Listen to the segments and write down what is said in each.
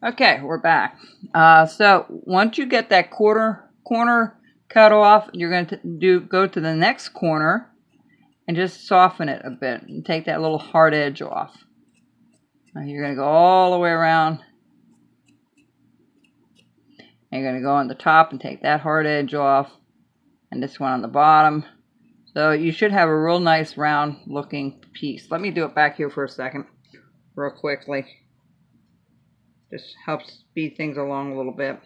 Okay, we're back. So once you get that corner cut off, you're going to go to the next corner and just soften it a bit and take that little hard edge off. Now you're going to go all the way around. And you're going to go on the top and take that hard edge off, and this one on the bottom. So you should have a real nice round looking piece. Let me do it back here for a second, real quickly. Just helps speed things along a little bit.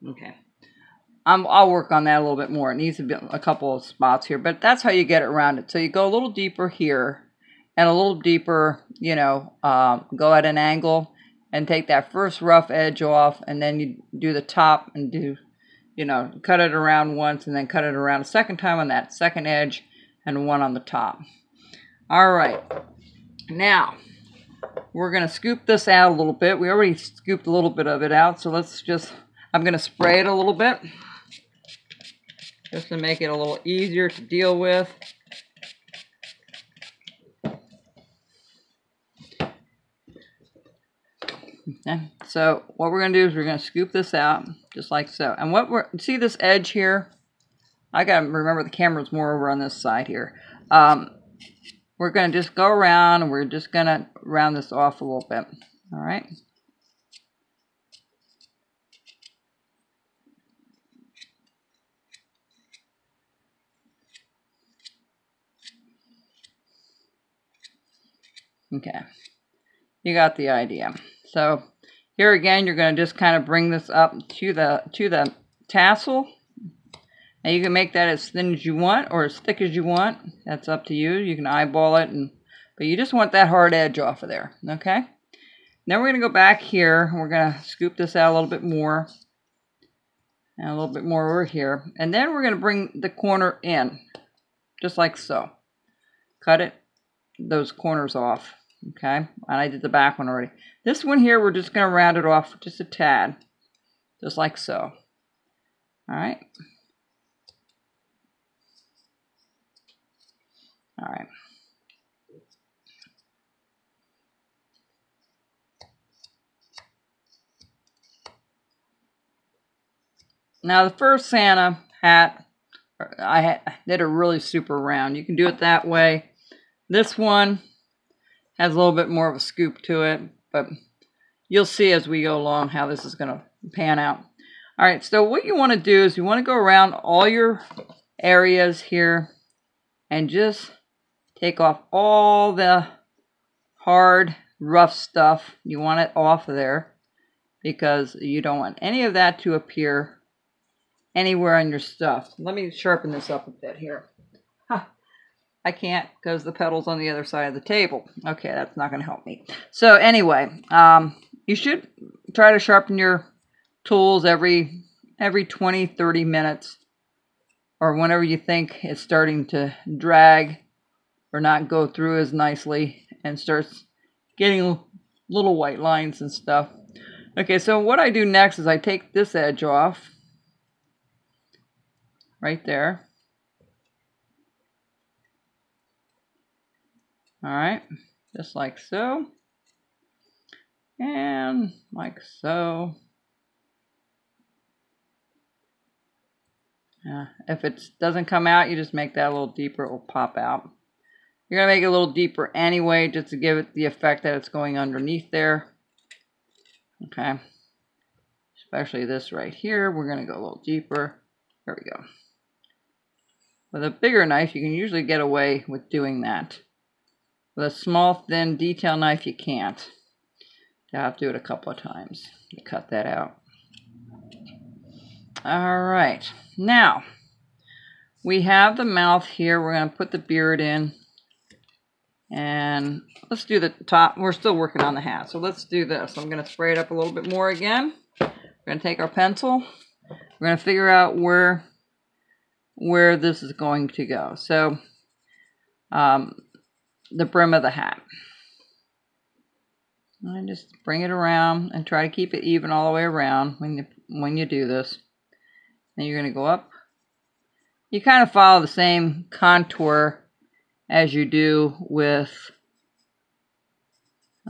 Okay. I'll work on that a little bit more. It needs to be a couple of spots here, but that's how you get it around it. So you go a little deeper here and a little deeper, you know, go at an angle and take that first rough edge off, and then you do the top and do, you know, cut it around once and then cut it around a second time on that second edge and one on the top. All right. Now, we're going to scoop this out a little bit. We already scooped a little bit of it out, so let's just, I'm going to spray it a little bit just to make it a little easier to deal with. Okay. So what we're going to do is we're going to scoop this out just like so. And what we're, see this edge here? I got to remember the camera's more over on this side here. We're going to just go around and we're just going to round this off a little bit. All right. Okay. You got the idea. So here again, you're going to just kind of bring this up to the tassel. And you can make that as thin as you want or as thick as you want. That's up to you. You can eyeball it, but you just want that hard edge off of there. Okay? Then we're going to go back here. We're going to scoop this out a little bit more. And a little bit more over here. And then we're going to bring the corner in. Just like so. Cut it, those corners off. Okay? And I did the back one already. This one here, we're just going to round it off just a tad. Just like so. Alright? All right. Now the first Santa hat, I did a really super round. You can do it that way. This one has a little bit more of a scoop to it, but you'll see as we go along how this is going to pan out. All right, so what you want to do is you want to go around all your areas here and just take off all the hard, rough stuff. You want it off of there because you don't want any of that to appear anywhere on your stuff. Let me sharpen this up a bit here. Huh. I can't because the pedal's on the other side of the table. Okay, that's not going to help me. So anyway, you should try to sharpen your tools every 20, 30 minutes or whenever you think it's starting to drag or not go through as nicely and starts getting little white lines and stuff. Okay, so what I do next is I take this edge off right there. All right, just like so. And like so. If it doesn't come out, you just make that a little deeper, it will pop out. You're going to make it a little deeper anyway, just to give it the effect that it's going underneath there. Okay. Especially this right here. We're going to go a little deeper. There we go. With a bigger knife, you can usually get away with doing that. With a small, thin detail knife, you can't. You have to do it a couple of times to cut that out. All right. Now, we have the mouth here. We're going to put the beard in. And let's do the top. We're still working on the hat, so let's do this. I'm going to spray it up a little bit more again. We're going to take our pencil. We're going to figure out where this is going to go. So, the brim of the hat. And just bring it around and try to keep it even all the way around when you do this. Then you're going to go up. You kind of follow the same contour as you do with...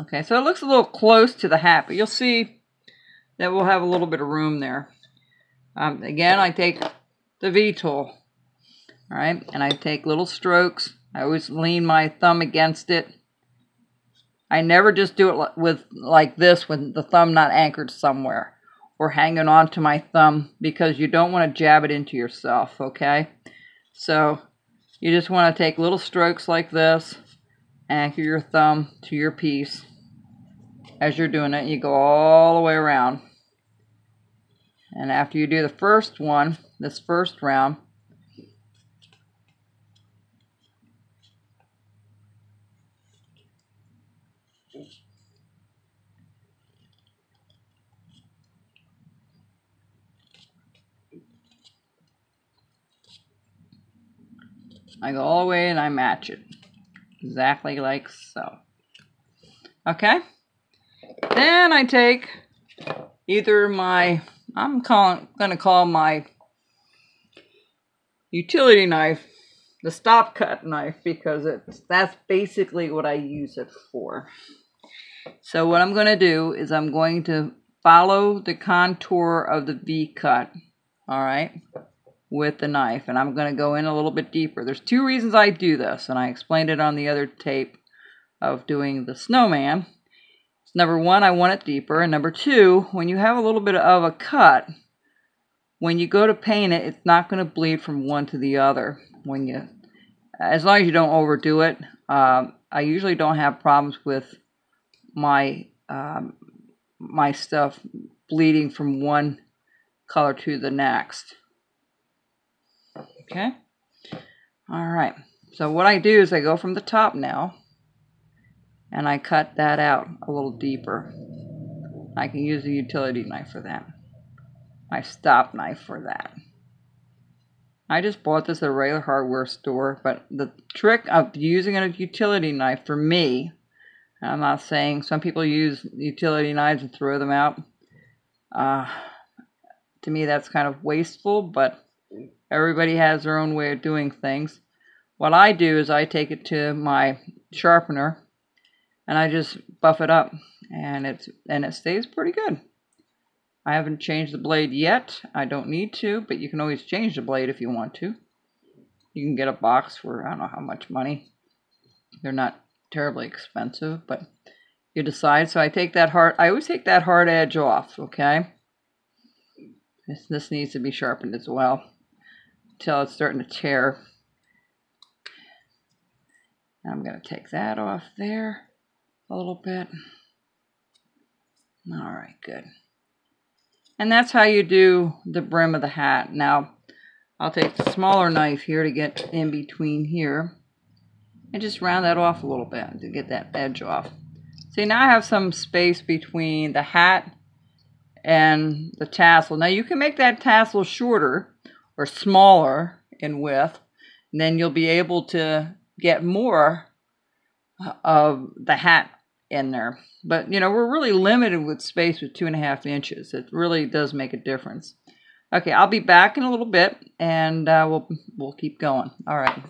Okay, so it looks a little close to the hat, but you'll see that we'll have a little bit of room there. Again, I take the V tool. All right, and I take little strokes. I always lean my thumb against it. I never just do it with like this with the thumb not anchored somewhere or hanging on to my thumb, because you don't want to jab it into yourself, okay? So you just want to take little strokes like this, anchor your thumb to your piece. As you're doing it, you go all the way around. And after you do the first one, this first round, I go all the way and I match it. Exactly like so. Okay? Then I take either my, I'm going to call my utility knife the stop cut knife, because that's basically what I use it for. So what I'm going to do is I'm going to follow the contour of the V cut, all right, with the knife, and I'm going to go in a little bit deeper. There's two reasons I do this, and I explained it on the other tape of doing the snowman. Number one, I want it deeper, and number two, when you have a little bit of a cut, when you go to paint it, it's not going to bleed from one to the other. As long as you don't overdo it. I usually don't have problems with my my stuff bleeding from one color to the next. Okay. All right. So what I do is I go from the top now, and I cut that out a little deeper. I can use a utility knife for that. My stop knife for that. I just bought this at a regular hardware store, but the trick of using a utility knife for me, I'm not saying some people use utility knives and throw them out. To me, that's kind of wasteful, but everybody has their own way of doing things. What I do is I take it to my sharpener and I just buff it up, and it stays pretty good. I haven't changed the blade yet. I don't need to, but you can always change the blade if you want to. You can get a box for I don't know how much money. They're not terribly expensive, but you decide. So I always take that hard edge off, okay? This needs to be sharpened as well until it's starting to tear. I'm going to take that off there a little bit. All right, good. And that's how you do the brim of the hat. Now, I'll take the smaller knife here to get in between here and just round that off a little bit to get that edge off. See, now I have some space between the hat and the tassel. Now, you can make that tassel shorter or smaller in width, and then you'll be able to get more of the hat in there. But you know, we're really limited with space with 2.5 inches. It really does make a difference. Okay, I'll be back in a little bit, and we'll keep going. All right.